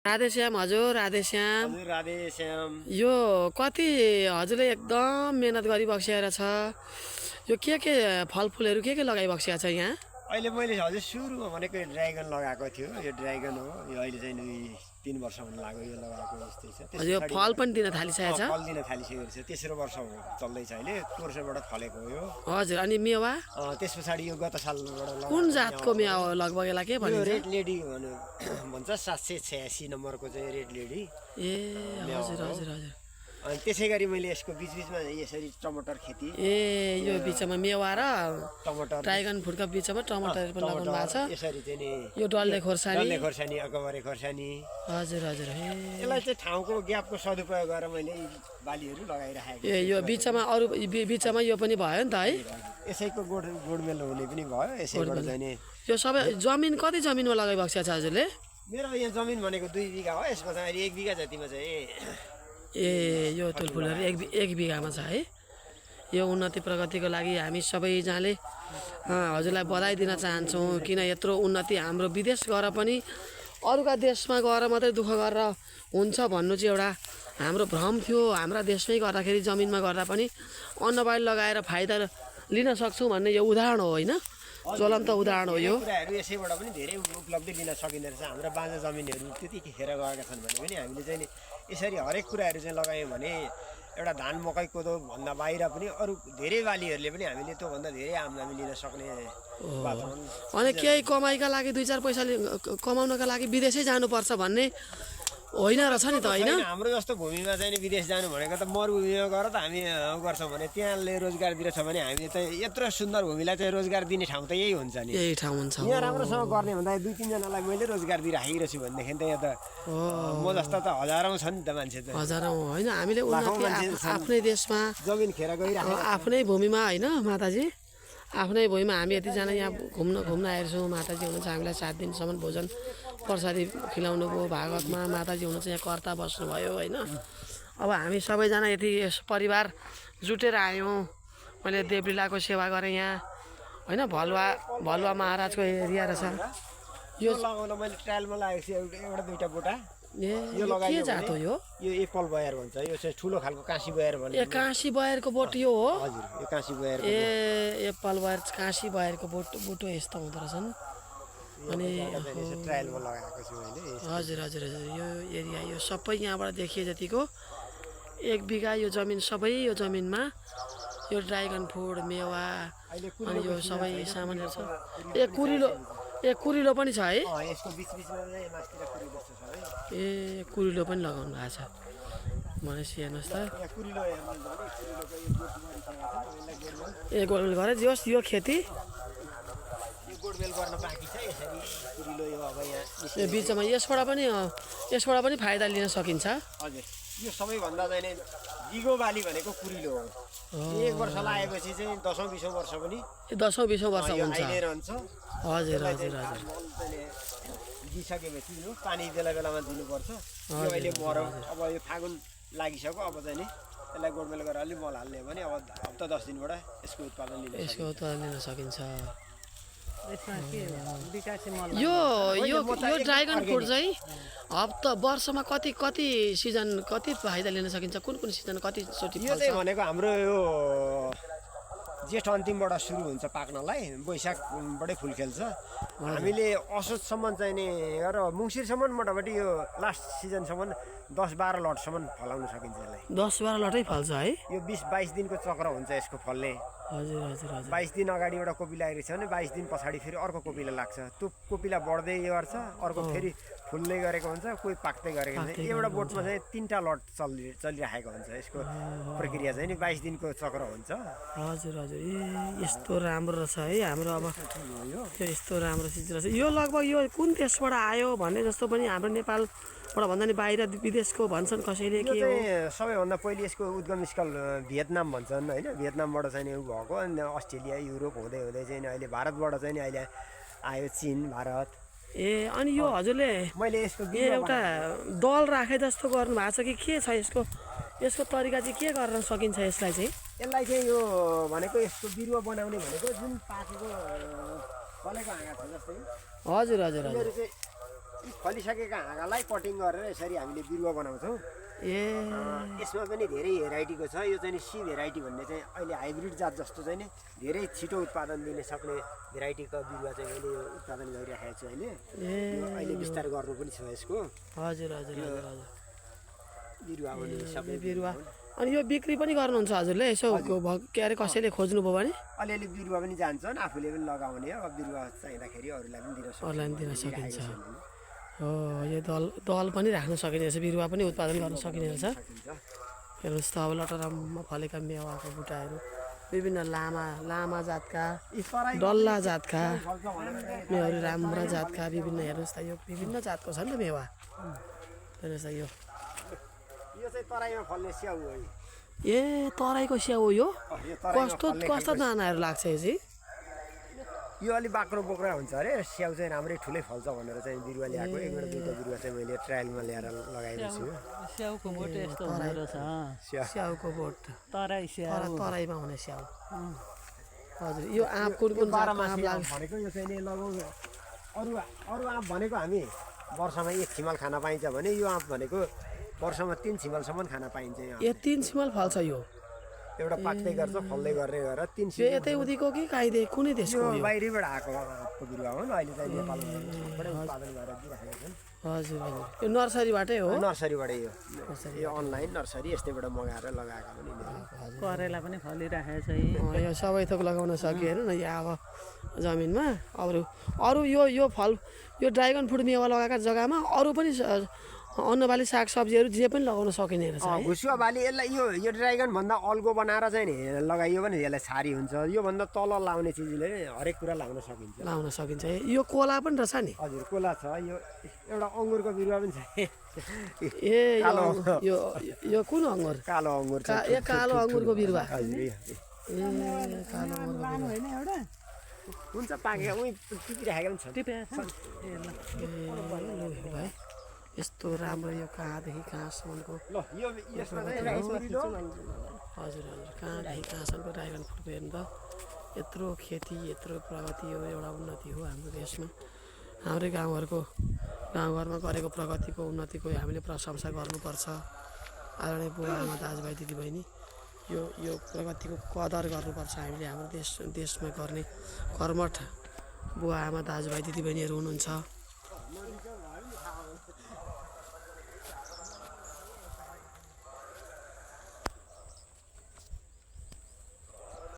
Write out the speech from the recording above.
राधेश्याम हजुर राधेश्याम हजुर राधे श्याम। यो कति हजुरले एकदम मेहनत गरिबक्सिएर छ। यो के फलफुलहरू के लगाइबक्सिया छ यहाँ? अहिले मैले हजुर सुरुमा भनेको यो ड्राइगन लगाएको थियो। यो ड्राइगन हो। यो अहिले चाहिँ 3 वर्ष हुन लाग्यो यो लगाएको जस्तै छ। हजुर यो फल पनि दिन थालिसकेको छ? फल दिन थालिसकेको छ। तेस्रो वर्ष हो चल्दैछ अहिले। वर्षबाट फलेको हो यो। हजुर अनि मेवा त्यस पछाडि यो गत सालबाट कुन जातको मेवा हो लगभग यसलाई के यो भनिन्छ? रेड लेडी भन्छ 786 नम्बरको चाहिँ रेड लेडी। ए हजुर हजुर हजुर। अनि त्यसै गरी मैले यसको बिचबिचमा यसरी टमाटर खेती यो बिचमा मेवा र टमाटर ड्राइगन फ्रुटको बिचमा टमाटर पनि लगाउनु भएको छ। यसरी चाहिँ नि यो डल्ले खोर्सानी अकबरे खोर्सानी। हजुर हजुर। यसलाई चाहिँ ठाउँको ग्यापको सदुपयोग गरेर मैले बालीहरू लगाइराखेको। यो बिचमा अरू बिचमा यो पनि भयो नि त है? यसैको गोडमेल हुने पनि भयो। यसैबाट चाहिँ नि यो सबै जमिन कति जमिनमा लगाइबक्सिया छ हजुरले? मेरो यहाँ जमिन भनेको 2 बिघा हो। यसमा चाहिँ अहिले 1 बिघा जतिमा चाहिँ यो तुलफुलहरू एक बिघामा छ है। यो उन्नति प्रगतिको लागि हामी सबैजनाले हजुरलाई बधाई दिन चाहन्छौँ। किन यत्रो उन्नति हाम्रो विदेश गएर पनि अरूका देशमा गएर मात्रै दुःख गरेर हुन्छ भन्नु चाहिँ एउटा हाम्रो भ्रम थियो। हाम्रा देशमै गर्दाखेरि जमिनमा गर्दा पनि अन्नबाली लगाएर फाइदा लिन सक्छौँ भन्ने यो उदाहरण हो होइन? ज्वलन्त उदाहरण हो यो। कुराहरू यसैबाट पनि धेरै उपलब्धि लिन सकिँदो रहेछ। हाम्रो बाँझो जमिनहरू त्यतिखेर गएका छन् भने पनि हामीले चाहिँ यसरी हरेक कुराहरू चाहिँ लगायौँ भने एउटा धान मकै कोदो भन्दा बाहिर पनि अरू धेरै बालीहरूले पनि हामीले त्योभन्दा धेरै आम्दानी लिन सक्ने वातावरण। अनि केही कमाइका लागि 2-4 पैसा कमाउनका लागि विदेशै जानुपर्छ भन्ने होइन रहेछ नि त होइन? हाम्रो जस्तो भूमिमा चाहिँ विदेश जानु भनेको त मरुभूमिमा गएर त हामी गर्छौँ भने त्यहाँले रोजगार दिएर छ भने हामीले त यत्रो सुन्दर भूमिलाई चाहिँ रोजगार दिने ठाउँ त यही हुन्छ नि। यही ठाउँ हुन्छ। यहाँ राम्रोसँग गर्ने भन्दा 2-3 जनालाई मैले रोजगार दिइराखेको छु भनेदेखि त यहाँ त म जस्तो त हजारौँ छ नि त मान्छे त। हजारौँ होइन हामीले उन्नति आफ्नै देशमा जमिन खेर गइराखेको आफ्नै भूमिमा होइन माताजी? आफ्नै भूमिमा हामी यतिजना यहाँ घुम्न आएको छौँ। माताजी हुनुहुन्छ हामीलाई 7 दिनसम्म भोजन प्रसादी खिलाउनु भयो। भागवतमा माताजी हुनुहुन्छ यहाँ कर्ता बस्नुभयो होइन? अब हामी सबैजना यति परिवार जुटेर आयौँ। मैले देवलीलाको सेवा गरेँ यहाँ होइन? भलुवा महाराजको एरिया रहेछ यो लगाउन मैले ट्रायलमा लागेको छु एउटा 2टा बोटा। यो के जात हो यो? यो एप्पल बयर भन्छ। यो चाहिँ ठुलो खालको काँसी बयर भन्छ। काँसी बयरको बोट यो हो? हजुर यो काँसी बयर। एप्पल बयर काँसी बयरको बुटो यस्तो हुँदो रहेछन्। अनि ट्रायलमा लगाएको छु मैले। हजुर हजुर हजुर। यो एरिया यो सबै यहाँबाट देखिए जतिको 1 बिघा यो जमिन सबै यो जमिनमा यो ड्राइगन फ्रुट मेवा अनि यो सबै सामानहरू छ। कुरिलो पनि छ है? यसको बिचबिचमा चाहिँ मास्तिर कुरिलो जस्तो छ है। कुरिलो पनि लगाउनु भएको छ भनेपछि हेर्नुहोस् त। कुरिलो गोडमेल गरेँ जोस् यो खेती गोडमेल गर्न बाँकी छ। यसरी कुरिलो यो अब यहाँ यो बिचमा यसबाट पनि फाइदा लिन सकिन्छ। हजुर यो सबैभन्दा चाहिँ दिगो बाली भनेको कुरिलो हो। 1 वर्ष लगाएपछि चाहिँ 10औँ-20औँ वर्ष पनि 10औँ-20औँ वर्ष हुन्छ। रहन्छ। हजुर हजुर हजुर। दिइसकेपछि पानी बेला दिनुपर्छ। यो अहिले मरौ अब यो फागुन लागिसक्यो। अब चाहिँ नि यसलाई गोडमेल गरेर अलि मल हाल्ने भने अब हप्ता 10 दिनबाट यसको उत्पादन लिन सकिन्छ। यो ड्राइगन फ्रुट चाहिँ वर्षमा कति सिजन कति फाइदा लिन सकिन्छ? कुन सिजन कतिचोटि यो चाहिँ भनेको हाम्रो यो जेठ अन्तिमबाट सुरु हुन्छ पाक्नलाई। वैशाखबाटै फुल खेल्छ। हामीले असोजसम्म चाहिँ नि गरेर मङ्सिरसम्म मोटामोटी यो लास्ट सिजनसम्म 10-12 लटसम्म फलाउन सकिन्छ यसलाई। 10-12 लटै फल्छ है? यो 20-22 दिनको चक्र हुन्छ यसको फल्ने। हजुर हजुर हजुर। 22 दिन अगाडि एउटा कोपिला आइरहेछ भने 22 दिन पछाडि फेरि अर्को कोपिला लाग्छ। त्यो कोपिला बढ्दै गर्छ। अर्को फेरि फुल्दै गरेको हुन्छ। कोही पाक्दै गरेको हुन्छ। एउटा बोटमा चाहिँ 3टा लट चलिरहेको हुन्छ। यसको प्रक्रिया चाहिँ नि 22 दिनको चक्र हुन्छ। हजुर हजुर। यस्तो राम्रो रहेछ है हाम्रो। अब यो यस्तो राम्रो चिज रहेछ। यो लगभग यो कुन देशबाट आयो भन्ने जस्तो पनि हाम्रो नेपालबाट भन्दा नि बाहिर विदेशको भन्छन् कसैले के हो? सबैभन्दा पहिले यसको उद्गम स्थल भियतनाम भन्छन् होइन? भियतनामबाट चाहिँ नि भएको अनि अस्ट्रेलिया युरोप हुँदै चाहिँ अहिले भारतबाट चाहिँ नि अहिले आयो चीन भारत। अनि यो हजुरले मैले यसको एउटा दल राखे जस्तो गर्नु भएको छ कि के छ? यसको तरिका चाहिँ के गर्न सकिन्छ यसलाई चाहिँ? यसलाई चाहिँ यो भनेको यसको बिरुवा बनाउने भनेको जुन पाकेको फलेको हाँगा छ जस्तै। हजुर हजुर हजुर। यी फलिसकेका हाँगालाई कटिङ गरेर यसरी हामीले बिरुवा बनाउँछौँ। यसमा पनि धेरै भेराइटीको छ। यो चाहिँ सी भेराइटी भन्ने चाहिँ अहिले हाइब्रिड जात जस्तो चाहिँ नि धेरै छिटो उत्पादन दिन सक्ने भेराइटीको बिरुवा चाहिँ मैले यो उत्पादन गरिराखेको छु अहिले। यो अहिले विस्तार गर्नु पनि छ यसको। हजुर हजुर हजुर हजुर बिरुवा पनि सबै बिरुवा। अनि यो बिक्री पनि गर्नुहुन्छ हजुरले? यसो के अरे कसैले खोज्नुभयो भने अलिअलि बिरुवा पनि जान्छन्, आफूले पनि लगाउने हो। बिरुवा चाहिँदाखेरि अरूलाई पनि दिन सकिन्छ। हो यो दल पनि राख्न सकिने रहेछ, बिरुवा पनि उत्पादन गर्न सकिने रहेछ। हेर्नुहोस् त अब लटरम्म फलेका मेवाको बुट्टाहरू विभिन्न लामा जातका, डल्ला जातका मेवाहरू, राम्रा जातका विभिन्न। हेर्नुहोस् त यो विभिन्न जातको छ नि त मेवा। हेर्नुहोस् त यो चाहिँ तराईमा फल्ने स्याउ हो। तराईको स्याउ हो यो? कस्तो दानाहरू लाग्छ यो चाहिँ? यो अलि बाक्रो बोक्रा हुन्छ अरे। स्याउ चाहिँ राम्रै ठुलै फल्छ भनेर चाहिँ बिरुवा ल्याएको। एकबाट दुईवटा बिरुवा चाहिँ मैले ट्रायलमा ल्याएर लगाएको छु। स्याउको बोट यस्तो हुँदो रहेछ। स्याउको बोट तराईमा हुने स्याउ। हजुर यो आँप कुन भनेको यो चाहिँ लगभग अरू आँप भनेको हामी वर्षमा 1 छिमल खान पाइन्छ भने यो आँप भनेको वर्षमा 3 छिमलसम्म खान पाइन्छ। यो 3 छिमल फल्छ यो? एउटा पाक्दै गर्छ, फल्दै गर्ने गरेर 3 छिमल। यतै उदिको कि कुनै देशको? बाहिरबाट आएको आँपको बिरुवा हो। अहिले चाहिँ नेपालमा उत्पादन गरेर दिइराखेका छन्। हजुर हजुर यो नर्सरीबाटै हो? नर्सरीबाटै यो अनलाइन नर्सरी यस्तैबाट मगाएर लगाएको पनि। करेला पनि फलिरहेको छ। यो सबै थोक लगाउन सकियो हेर्नु न। यहाँ अब जमिनमा अरू यो फल यो ड्रागन फ्रुट मेवा लगाएका जग्गामा अरू पनि अन्नबाली सागसब्जीहरू जे पनि लगाउन सकिने रहेछ। भुसुवा बाली यसलाई यो ड्रागन भन्दा अल्गो बनाएर चाहिँ नि लगाइयो भने यसलाई छारी हुन्छ। योभन्दा तल लाउने चिजले हरेक कुरा लाउन सकिन्छ। यो कोला पनि रहेछ नि? हजुर कोला छ। यो एउटा अङ्गुरको बिरुवा पनि छ। यो कुन अङ्गुर? कालो अङ्गुर छ। कालो अङ्गुरको बिरुवा। हजुर कालो अङ्गुर हुन्छ पाकेको उही टिपिराखेको पनि छ। यस्तो राम्रो यो कहाँदेखि कहाँसम्मको। हजुर कहाँदेखि कहाँसम्मको ड्रागन फ्रुटको हेर्नु त। यत्रो खेती, यत्रो प्रगति हो, एउटा उन्नति हो हाम्रो देशमा। हाम्रै गाउँघरमा गरेको प्रगतिको उन्नतिको हामीले प्रशंसा गर्नुपर्छ। आदरणीय बुवा आमा दाजुभाइ दिदीबहिनी, यो प्रगतिको कदर गर्नुपर्छ हामीले। हाम्रो देशमा गर्ने कर्मठ बुवा आमा दाजुभाइ दिदीबहिनीहरू हुनुहुन्छ।